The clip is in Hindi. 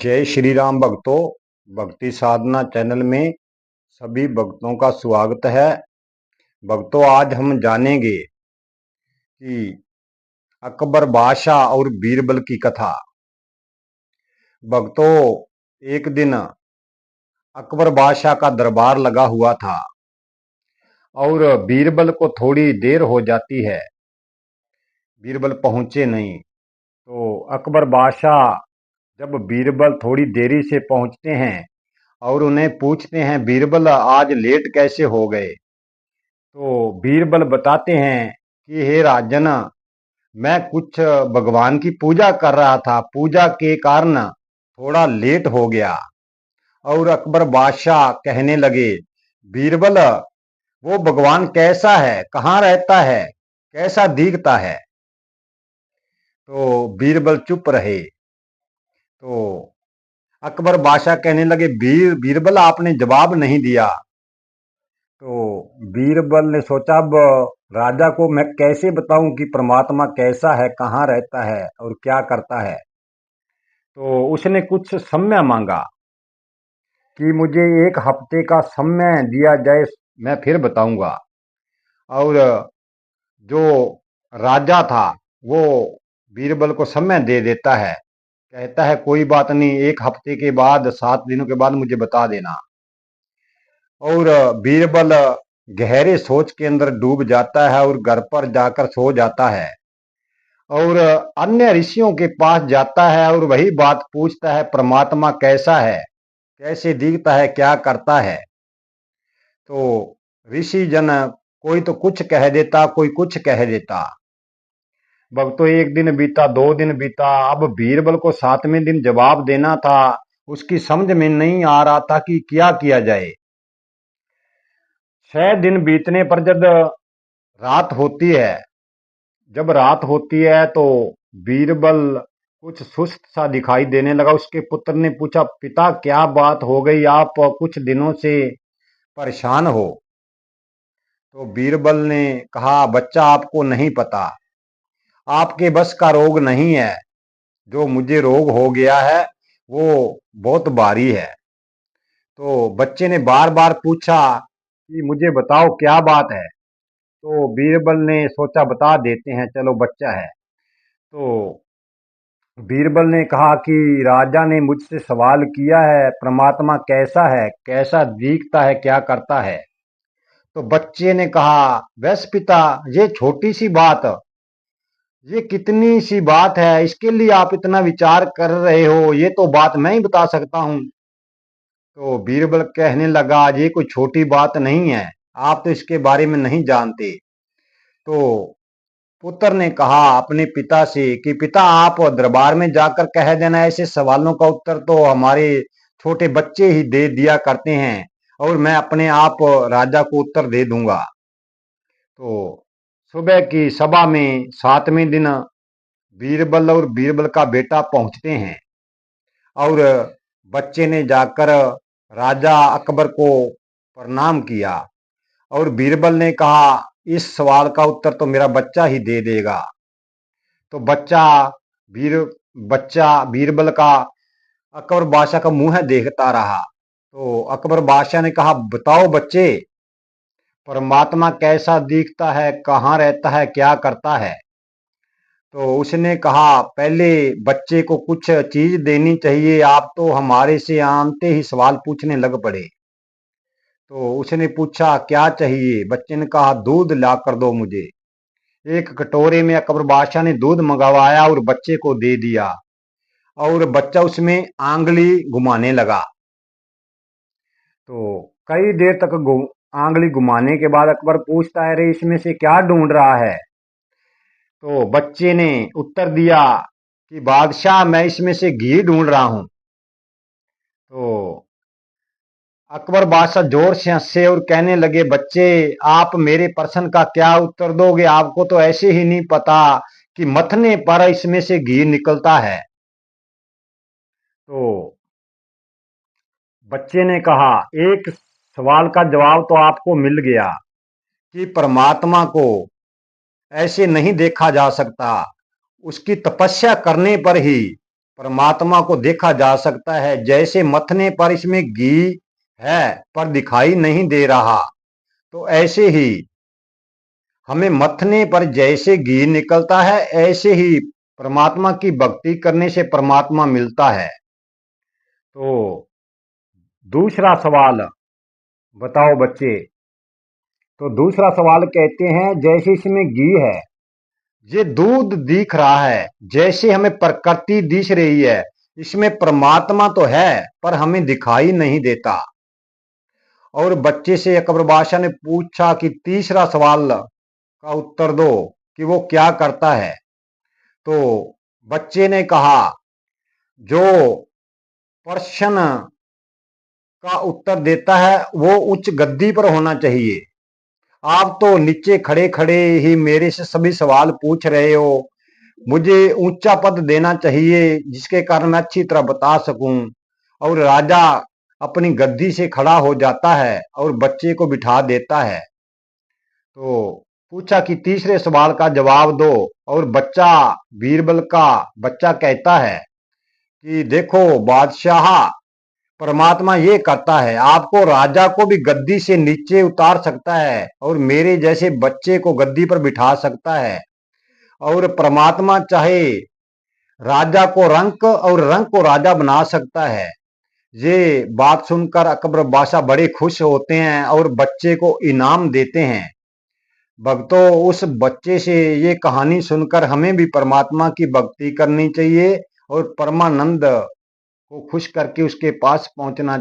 जय श्री राम भक्तों। भक्ति साधना चैनल में सभी भक्तों का स्वागत है। भक्तों, आज हम जानेंगे कि अकबर बादशाह और बीरबल की कथा। भक्तों, एक दिन अकबर बादशाह का दरबार लगा हुआ था और बीरबल को थोड़ी देर हो जाती है। बीरबल पहुंचे नहीं तो अकबर बादशाह जब बीरबल थोड़ी देरी से पहुंचते हैं और उन्हें पूछते हैं, बीरबल आज लेट कैसे हो गए? तो बीरबल बताते हैं कि हे राजन, मैं कुछ भगवान की पूजा कर रहा था, पूजा के कारण थोड़ा लेट हो गया। और अकबर बादशाह कहने लगे, बीरबल वो भगवान कैसा है, कहाँ रहता है, कैसा दिखता है? तो बीरबल चुप रहे। तो अकबर बादशाह कहने लगे, बीरबल आपने जवाब नहीं दिया। तो बीरबल ने सोचा, अब राजा को मैं कैसे बताऊं कि परमात्मा कैसा है, कहाँ रहता है और क्या करता है। तो उसने कुछ समय मांगा कि मुझे 1 हफ्ते का समय दिया जाए, मैं फिर बताऊंगा। और जो राजा था वो बीरबल को समय दे देता है, कहता है कोई बात नहीं, 1 हफ्ते के बाद, 7 दिनों के बाद मुझे बता देना। और बीरबल गहरे सोच के अंदर डूब जाता है और घर पर जाकर सो जाता है और अन्य ऋषियों के पास जाता है और वही बात पूछता है, परमात्मा कैसा है, कैसे दिखता है, क्या करता है। तो ऋषि जन कोई तो कुछ कह देता, कोई कुछ कह देता। भक्तों, 1 दिन बीता, 2 दिन बीता, अब बीरबल को 7वें दिन जवाब देना था। उसकी समझ में नहीं आ रहा था कि क्या किया जाए। 6 दिन बीतने पर जब रात होती है, तो बीरबल कुछ सुस्त सा दिखाई देने लगा। उसके पुत्र ने पूछा, पिता क्या बात हो गई, आप कुछ दिनों से परेशान हो? तो बीरबल ने कहा, बच्चा आपको नहीं पता, आपके बस का रोग नहीं है। जो मुझे रोग हो गया है वो बहुत भारी है। तो बच्चे ने बार बार पूछा कि मुझे बताओ क्या बात है। तो बीरबल ने सोचा बता देते हैं, चलो बच्चा है। तो बीरबल ने कहा कि राजा ने मुझसे सवाल किया है, परमात्मा कैसा है, कैसा दिखता है, क्या करता है। तो बच्चे ने कहा, वैसे पिता, ये छोटी सी बात, ये कितनी सी बात है, इसके लिए आप इतना विचार कर रहे हो, ये तो बात मैं ही बता सकता हूं। तो बीरबल कहने लगा, ये कोई छोटी बात नहीं है, आप तो इसके बारे में नहीं जानते। तो पुत्र ने कहा अपने पिता से कि पिता, आप दरबार में जाकर कह देना, ऐसे सवालों का उत्तर तो हमारे छोटे बच्चे ही दे दिया करते हैं और मैं अपने आप राजा को उत्तर दे दूंगा। तो सुबह की सभा में 7वें दिन बीरबल और बीरबल का बेटा पहुंचते हैं और बच्चे ने जाकर राजा अकबर को प्रणाम किया और बीरबल ने कहा, इस सवाल का उत्तर तो मेरा बच्चा ही दे देगा। तो बीर बच्चा बीरबल का अकबर बादशाह का मुंह देखता रहा। तो अकबर बादशाह ने कहा, बताओ बच्चे, परमात्मा कैसा दिखता है, कहाँ रहता है, क्या करता है? तो उसने कहा, पहले बच्चे को कुछ चीज देनी चाहिए, आप तो हमारे से आते ही सवाल पूछने लग पड़े। तो उसने पूछा, क्या चाहिए? बच्चे ने कहा, दूध ला कर दो मुझे। एक कटोरे में अकबर बादशाह ने दूध मंगवाया और बच्चे को दे दिया और बच्चा उसमें आंगली घुमाने लगा। तो कई देर तक आंगली घुमाने के बाद अकबर पूछता है, अरे इसमें से क्या ढूंढ रहा है? तो बच्चे ने उत्तर दिया कि बादशाह, मैं इसमें से घी ढूंढ रहा हूं। तो अकबर बादशाह जोर से हंसे और कहने लगे, बच्चे, आप मेरे प्रश्न का क्या उत्तर दोगे? आपको तो ऐसे ही नहीं पता कि मथने पर इसमें से घी निकलता है। तो बच्चे ने कहा, एक सवाल का जवाब तो आपको मिल गया कि परमात्मा को ऐसे नहीं देखा जा सकता, उसकी तपस्या करने पर ही परमात्मा को देखा जा सकता है। जैसे मथने पर इसमें घी है पर दिखाई नहीं दे रहा, तो ऐसे ही हमें मथने पर जैसे घी निकलता है, ऐसे ही परमात्मा की भक्ति करने से परमात्मा मिलता है। तो दूसरा सवाल बताओ बच्चे। तो दूसरा सवाल कहते हैं, जैसे इसमें घी है, ये दूध दिख रहा है, जैसे हमें प्रकृति दिख रही है, इसमें परमात्मा तो है पर हमें दिखाई नहीं देता। और बच्चे से अकबर बादशाह ने पूछा कि तीसरा सवाल का उत्तर दो कि वो क्या करता है। तो बच्चे ने कहा, जो प्रश्न का उत्तर देता है वो उच्च गद्दी पर होना चाहिए। आप तो नीचे खड़े खड़े ही मेरे से सभी सवाल पूछ रहे हो। मुझे ऊंचा पद देना चाहिए जिसके कारण मैं अच्छी तरह बता सकूं। और राजा अपनी गद्दी से खड़ा हो जाता है और बच्चे को बिठा देता है। तो पूछा कि तीसरे सवाल का जवाब दो। और बच्चा, बीरबल का बच्चा कहता है कि देखो बादशाह, परमात्मा ये करता है, आपको राजा को भी गद्दी से नीचे उतार सकता है और मेरे जैसे बच्चे को गद्दी पर बिठा सकता है। और परमात्मा चाहे राजा को रंक और रंक को राजा बना सकता है। ये बात सुनकर अकबर बादशाह बड़े खुश होते हैं और बच्चे को इनाम देते हैं। भक्तों, उस बच्चे से ये कहानी सुनकर हमें भी परमात्मा की भक्ति करनी चाहिए और परमानंद को खुश करके उसके पास पहुंचना चाहिए।